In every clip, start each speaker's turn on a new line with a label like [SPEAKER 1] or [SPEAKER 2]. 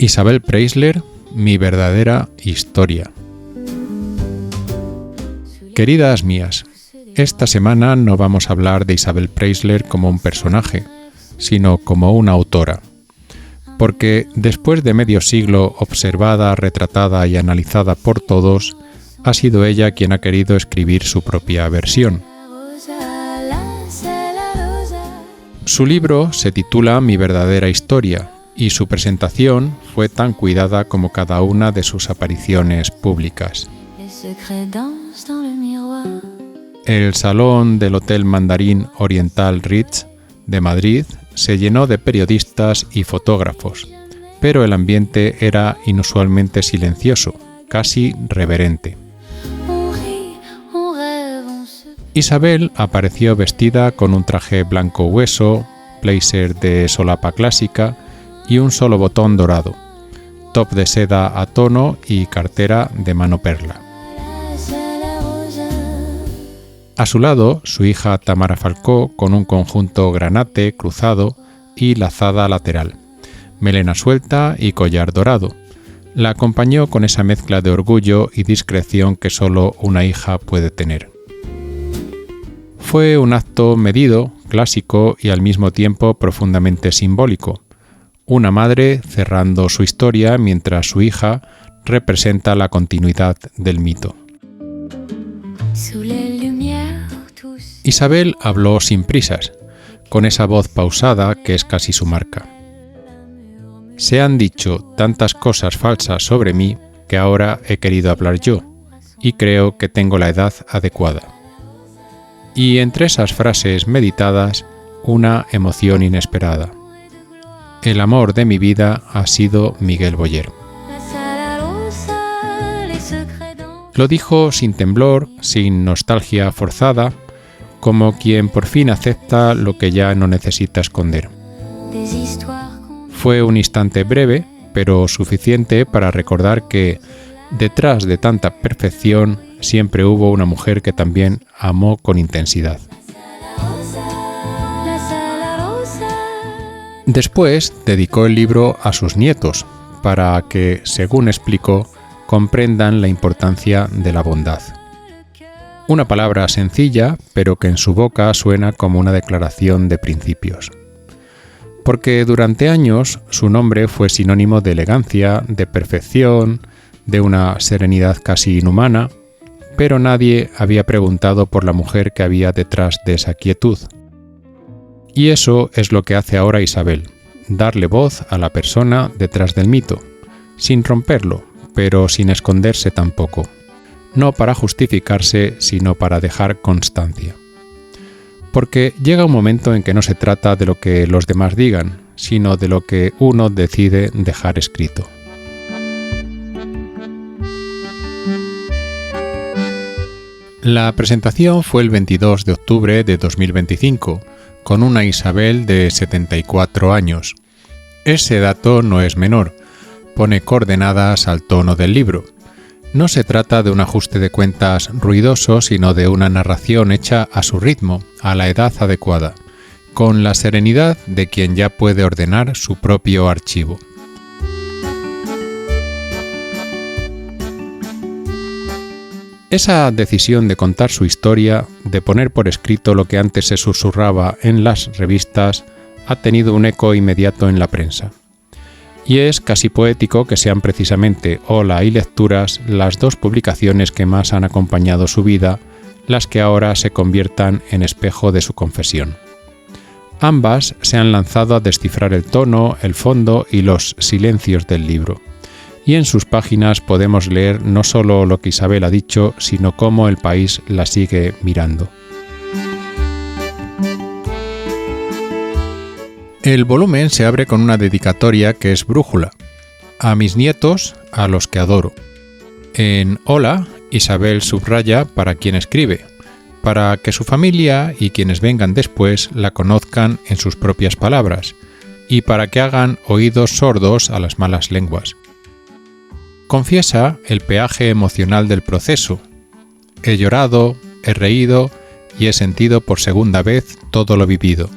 [SPEAKER 1] Isabel Preisler, mi verdadera historia. Queridas mías, esta semana no vamos a hablar de Isabel Preisler como un personaje, sino como una autora. Porque después de medio siglo observada, retratada y analizada por todos, ha sido ella quien ha querido escribir su propia versión. Su libro se titula Mi verdadera historia y su presentación fue tan cuidada como cada una de sus apariciones públicas. El salón del Hotel Mandarín Oriental Ritz de Madrid se llenó de periodistas y fotógrafos, pero el ambiente era inusualmente silencioso, casi reverente. Isabel apareció vestida con un traje blanco hueso, blazer de solapa clásica y un solo botón dorado, top de seda a tono y cartera de mano perla. A su lado, su hija Tamara Falcó con un conjunto granate cruzado y lazada lateral, melena suelta y collar dorado. La acompañó con esa mezcla de orgullo y discreción que solo una hija puede tener. Fue un acto medido, clásico y al mismo tiempo profundamente simbólico. Una madre cerrando su historia mientras su hija representa la continuidad del mito. Isabel habló sin prisas, con esa voz pausada que es casi su marca. Se han dicho tantas cosas falsas sobre mí que ahora he querido hablar yo, y creo que tengo la edad adecuada. Y entre esas frases meditadas, una emoción inesperada. El amor de mi vida ha sido Miguel Boyer. Lo dijo sin temblor, sin nostalgia forzada, como quien por fin acepta lo que ya no necesita esconder. Fue un instante breve, pero suficiente para recordar que, detrás de tanta perfección, siempre hubo una mujer que también amó con intensidad. Después dedicó el libro a sus nietos, para que, según explicó, comprendan la importancia de la bondad. Una palabra sencilla, pero que en su boca suena como una declaración de principios. Porque durante años su nombre fue sinónimo de elegancia, de perfección, de una serenidad casi inhumana, pero nadie había preguntado por la mujer que había detrás de esa quietud. Y eso es lo que hace ahora Isabel, darle voz a la persona detrás del mito, sin romperlo, pero sin esconderse tampoco, no para justificarse, sino para dejar constancia. Porque llega un momento en que no se trata de lo que los demás digan, sino de lo que uno decide dejar escrito. La presentación fue el 22 de octubre de 2025, con una Isabel de 74 años. Ese dato no es menor, pone coordenadas al tono del libro. No se trata de un ajuste de cuentas ruidoso, sino de una narración hecha a su ritmo, a la edad adecuada, con la serenidad de quien ya puede ordenar su propio archivo. Esa decisión de contar su historia, de poner por escrito lo que antes se susurraba en las revistas, ha tenido un eco inmediato en la prensa. Y es casi poético que sean precisamente Hola y Lecturas las dos publicaciones que más han acompañado su vida, las que ahora se conviertan en espejo de su confesión. Ambas se han lanzado a descifrar el tono, el fondo y los silencios del libro. Y en sus páginas podemos leer no solo lo que Isabel ha dicho, sino cómo el país la sigue mirando. El volumen se abre con una dedicatoria que es brújula. A mis nietos, a los que adoro. En Hola, Isabel subraya para quien escribe, para que su familia y quienes vengan después la conozcan en sus propias palabras, y para que hagan oídos sordos a las malas lenguas. Confiesa el peaje emocional del proceso. He llorado, he reído y he sentido por segunda vez todo lo vivido.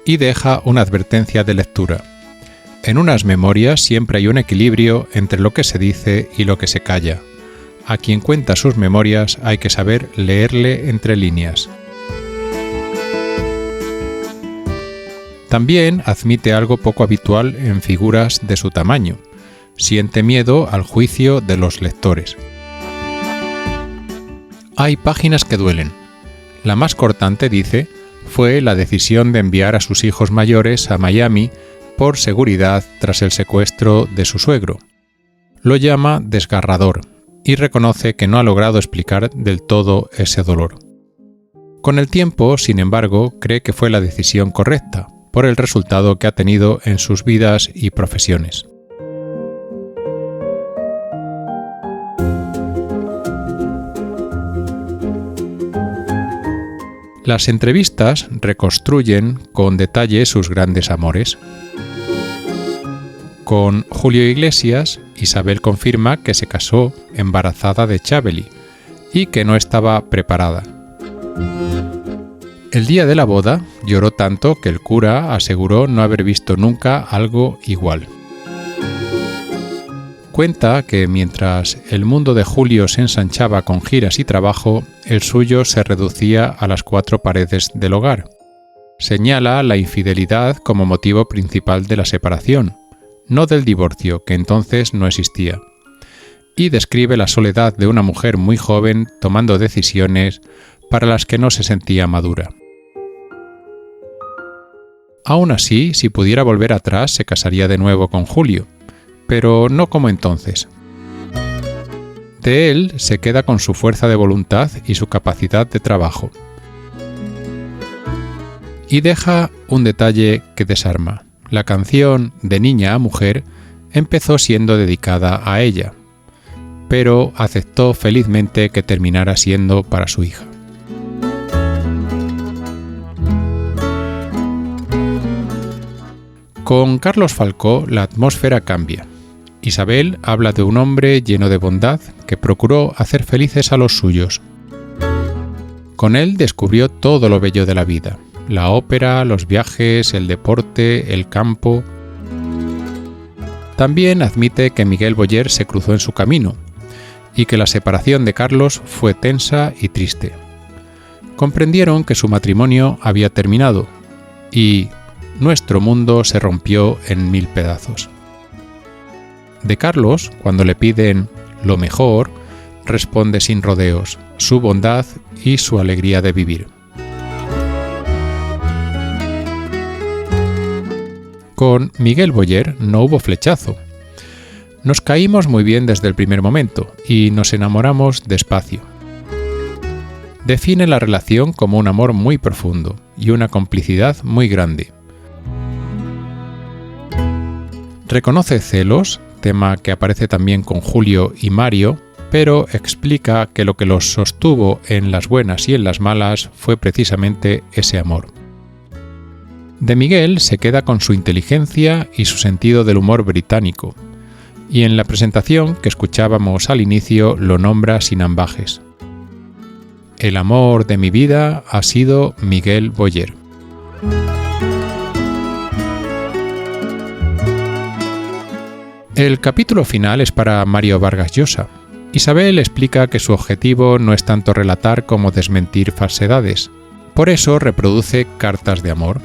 [SPEAKER 1] Y deja una advertencia de lectura. En unas memorias siempre hay un equilibrio entre lo que se dice y lo que se calla. A quien cuenta sus memorias hay que saber leerle entre líneas. También admite algo poco habitual en figuras de su tamaño. Siente miedo al juicio de los lectores. Hay páginas que duelen. La más cortante, dice, fue la decisión de enviar a sus hijos mayores a Miami por seguridad tras el secuestro de su suegro. Lo llama desgarrador y reconoce que no ha logrado explicar del todo ese dolor. Con el tiempo, sin embargo, cree que fue la decisión correcta, por el resultado que ha tenido en sus vidas y profesiones. Las entrevistas reconstruyen con detalle sus grandes amores. Con Julio Iglesias, Isabel confirma que se casó embarazada de Chabeli y que no estaba preparada. El día de la boda lloró tanto que el cura aseguró no haber visto nunca algo igual. Cuenta que mientras el mundo de Julio se ensanchaba con giras y trabajo, el suyo se reducía a las 4 paredes del hogar. Señala la infidelidad como motivo principal de la separación, no del divorcio, que entonces no existía. Y describe la soledad de una mujer muy joven tomando decisiones para las que no se sentía madura. Aún así, si pudiera volver atrás, se casaría de nuevo con Julio, pero no como entonces. De él se queda con su fuerza de voluntad y su capacidad de trabajo. Y deja un detalle que desarma. La canción De niña a mujer empezó siendo dedicada a ella, pero aceptó felizmente que terminara siendo para su hija. Con Carlos Falcó la atmósfera cambia. Isabel habla de un hombre lleno de bondad que procuró hacer felices a los suyos. Con él descubrió todo lo bello de la vida: la ópera, los viajes, el deporte, el campo. También admite que Miguel Boyer se cruzó en su camino y que la separación de Carlos fue tensa y triste. Comprendieron que su matrimonio había terminado y nuestro mundo se rompió en 1000 pedazos. De Carlos, cuando le piden lo mejor, responde sin rodeos, su bondad y su alegría de vivir. Con Miguel Boyer no hubo flechazo. Nos caímos muy bien desde el primer momento y nos enamoramos despacio. Define la relación como un amor muy profundo y una complicidad muy grande. Reconoce celos, tema que aparece también con Julio y Mario, pero explica que lo que los sostuvo en las buenas y en las malas fue precisamente ese amor. De Miguel se queda con su inteligencia y su sentido del humor británico, y en la presentación que escuchábamos al inicio lo nombra sin ambajes. El amor de mi vida ha sido Miguel Boyer. El capítulo final es para Mario Vargas Llosa. Isabel explica que su objetivo no es tanto relatar como desmentir falsedades. Por eso reproduce cartas de amor.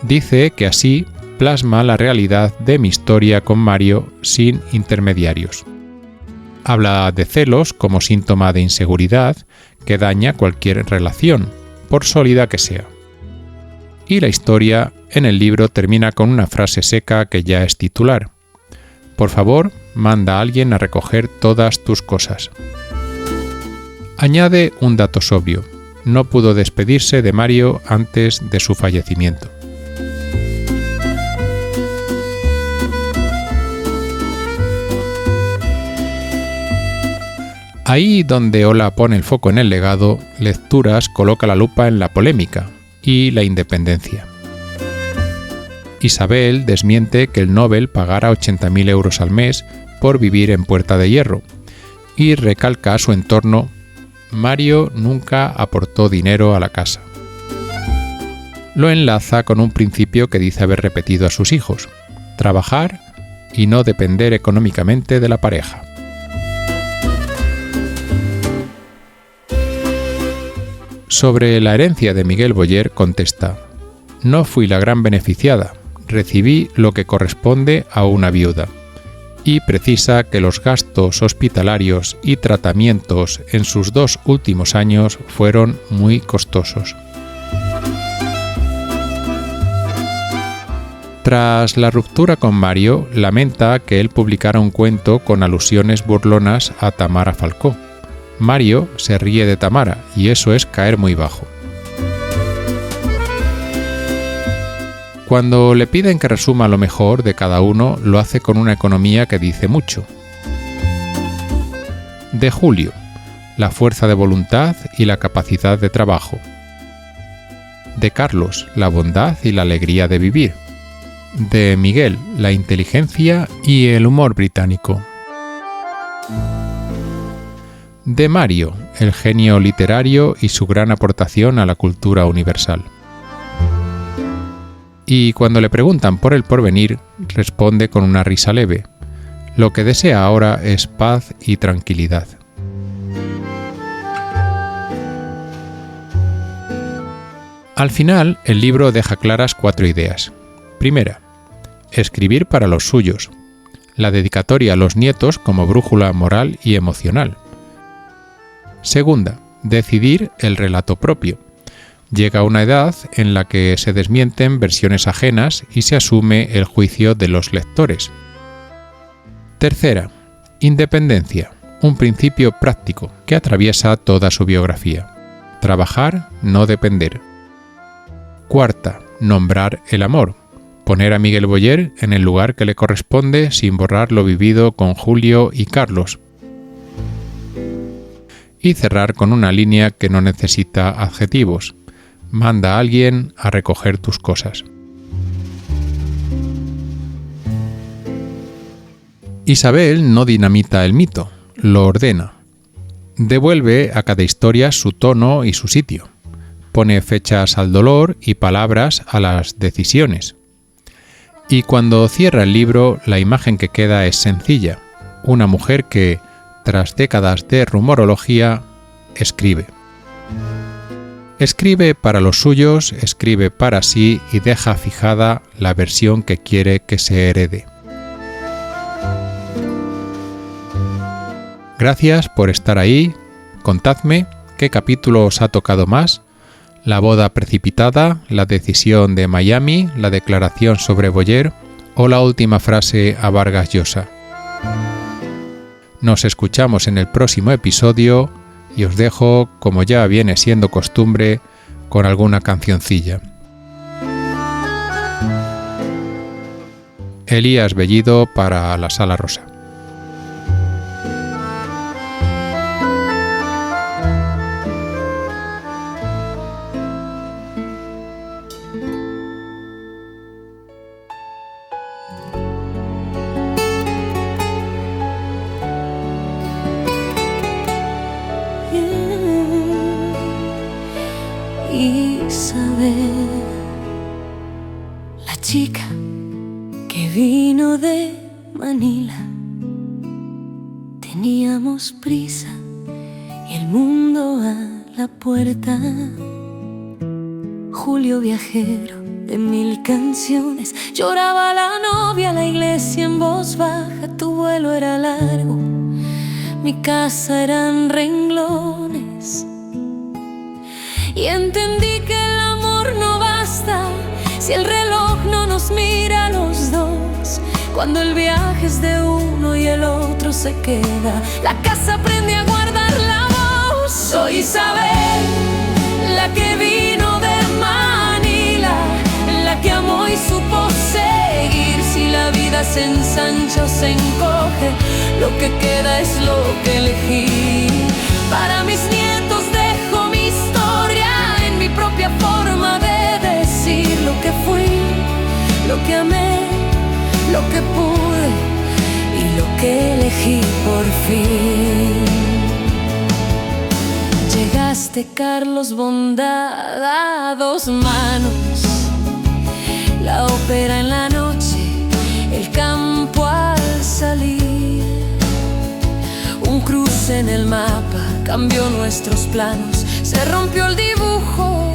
[SPEAKER 1] Dice que así plasma la realidad de mi historia con Mario sin intermediarios. Habla de celos como síntoma de inseguridad que daña cualquier relación, por sólida que sea. Y la historia en el libro termina con una frase seca que ya es titular. Por favor, manda a alguien a recoger todas tus cosas. Añade un dato sobrio. No pudo despedirse de Mario antes de su fallecimiento. Ahí donde Ola pone el foco en el legado, Lecturas coloca la lupa en la polémica y la independencia. Isabel desmiente que el Nobel pagara 80.000 euros al mes por vivir en Puerta de Hierro y recalca a su entorno: Mario nunca aportó dinero a la casa. Lo enlaza con un principio que dice haber repetido a sus hijos: trabajar y no depender económicamente de la pareja. Sobre la herencia de Miguel Boyer contesta: «No fui la gran beneficiada, recibí lo que corresponde a una viuda», y precisa que los gastos hospitalarios y tratamientos en sus 2 últimos años fueron muy costosos. Tras la ruptura con Mario, lamenta que él publicara un cuento con alusiones burlonas a Tamara Falcó. Mario se ríe de Tamara y eso es caer muy bajo. Cuando le piden que resuma lo mejor de cada uno, lo hace con una economía que dice mucho. De Julio, la fuerza de voluntad y la capacidad de trabajo. De Carlos, la bondad y la alegría de vivir. De Miguel, la inteligencia y el humor británico. De Mario, el genio literario y su gran aportación a la cultura universal. Y cuando le preguntan por el porvenir, responde con una risa leve: «Lo que desea ahora es paz y tranquilidad». Al final, el libro deja claras 4 ideas. Primera, escribir para los suyos. La dedicatoria a los nietos como brújula moral y emocional. Segunda, decidir el relato propio. Llega una edad en la que se desmienten versiones ajenas y se asume el juicio de los lectores. Tercera, independencia, un principio práctico que atraviesa toda su biografía. Trabajar, no depender. Cuarta, nombrar el amor. Poner a Miguel Boyer en el lugar que le corresponde sin borrar lo vivido con Julio y Carlos. Y cerrar con una línea que no necesita adjetivos. Manda a alguien a recoger tus cosas. Isabel no dinamita el mito, lo ordena. Devuelve a cada historia su tono y su sitio. Pone fechas al dolor y palabras a las decisiones. Y cuando cierra el libro, la imagen que queda es sencilla. Una mujer que, tras décadas de rumorología, escribe. Escribe para los suyos, escribe para sí y deja fijada la versión que quiere que se herede. Gracias por estar ahí. Contadme qué capítulo os ha tocado más: la boda precipitada, la decisión de Miami, la declaración sobre Boyer o la última frase a Vargas Llosa. Nos escuchamos en el próximo episodio y os dejo, como ya viene siendo costumbre, con alguna cancioncilla. Elías Bellido para la Sala Rosa.
[SPEAKER 2] Isabel, la chica que vino de Manila. Teníamos prisa y el mundo a la puerta. Julio viajero de 1000 canciones, lloraba la novia a la iglesia en voz baja. Tu vuelo era largo, mi casa eran renglones. Y entendí que el amor no basta si el reloj no nos mira a los dos. Cuando el viaje es de uno y el otro se queda, la casa aprende a guardar la voz. Soy Isabel, la que vino de Manila, la que amó y supo seguir. Si la vida se ensancha o se encoge, lo que queda es lo que elegí. Para mis nietos dejo mi historia en mi propia forma de decir lo que fui, lo que amé, lo que pude y lo que elegí por fin. Llegaste, Carlos, bondad a 2 manos, la ópera en la noche, el campo a salir. Un cruce en el mapa cambió nuestros planos, se rompió el dibujo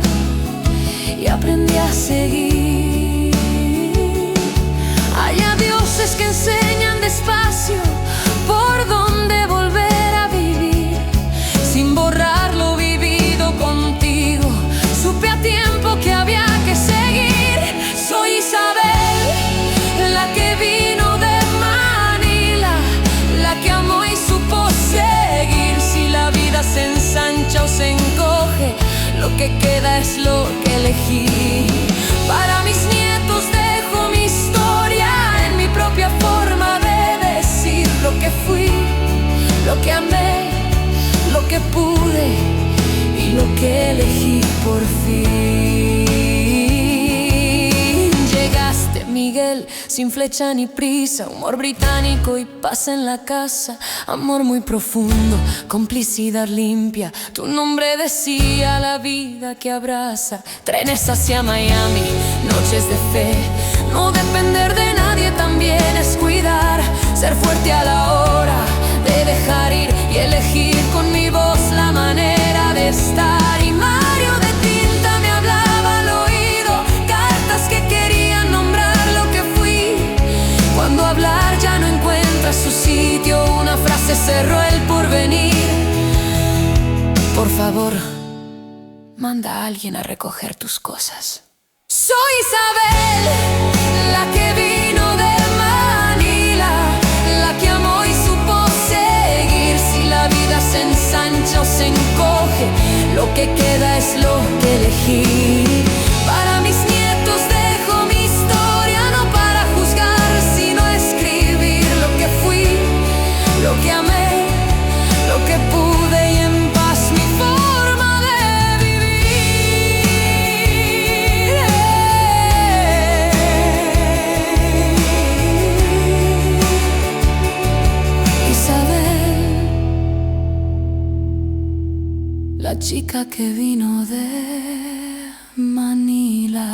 [SPEAKER 2] y aprendí a seguir. Hay dioses que enseñan despacio por dónde volver a vivir, sin borrar lo vivido contigo. Supe a tiempo que había que seguir. Soy Isabel, la que vino de Manila, la que amó y supo seguir. Si la vida se ensancha o se encoge, lo que queda es lo que elegí. Para mis nietos dejo mi historia en mi propia forma de decir lo que fui, lo que amé, lo que pude y lo que elegí por fin. Llegaste, Miguel, sin flecha ni prisa, humor británico y paz en la casa, amor muy profundo, complicidad limpia. Tu nombre decía la vida que abraza. Trenes hacia Miami, noches de fe. No depender de nadie también es cuidar, ser fuerte a la hora de dejar ir y elegir con mi voz la manera de estar. Y Mario de tinta me hablaba al oído, cartas que querían nombrar lo que fui. Cuando hablar ya no encuentra su sitio, una frase cerró el porvenir. Por favor, manda a alguien a recoger tus cosas. Soy Isabel, la que vino de Manila, la que amó y supo seguir. Si la vida se ensancha o se encoge, lo que queda es lo que elegí. Para mis nietos dejo mi historia, no para juzgar, sino escribir lo que fui, lo que amé, lo que pude y en paz mi forma de vivir. Isabel, la chica que vino de Manila.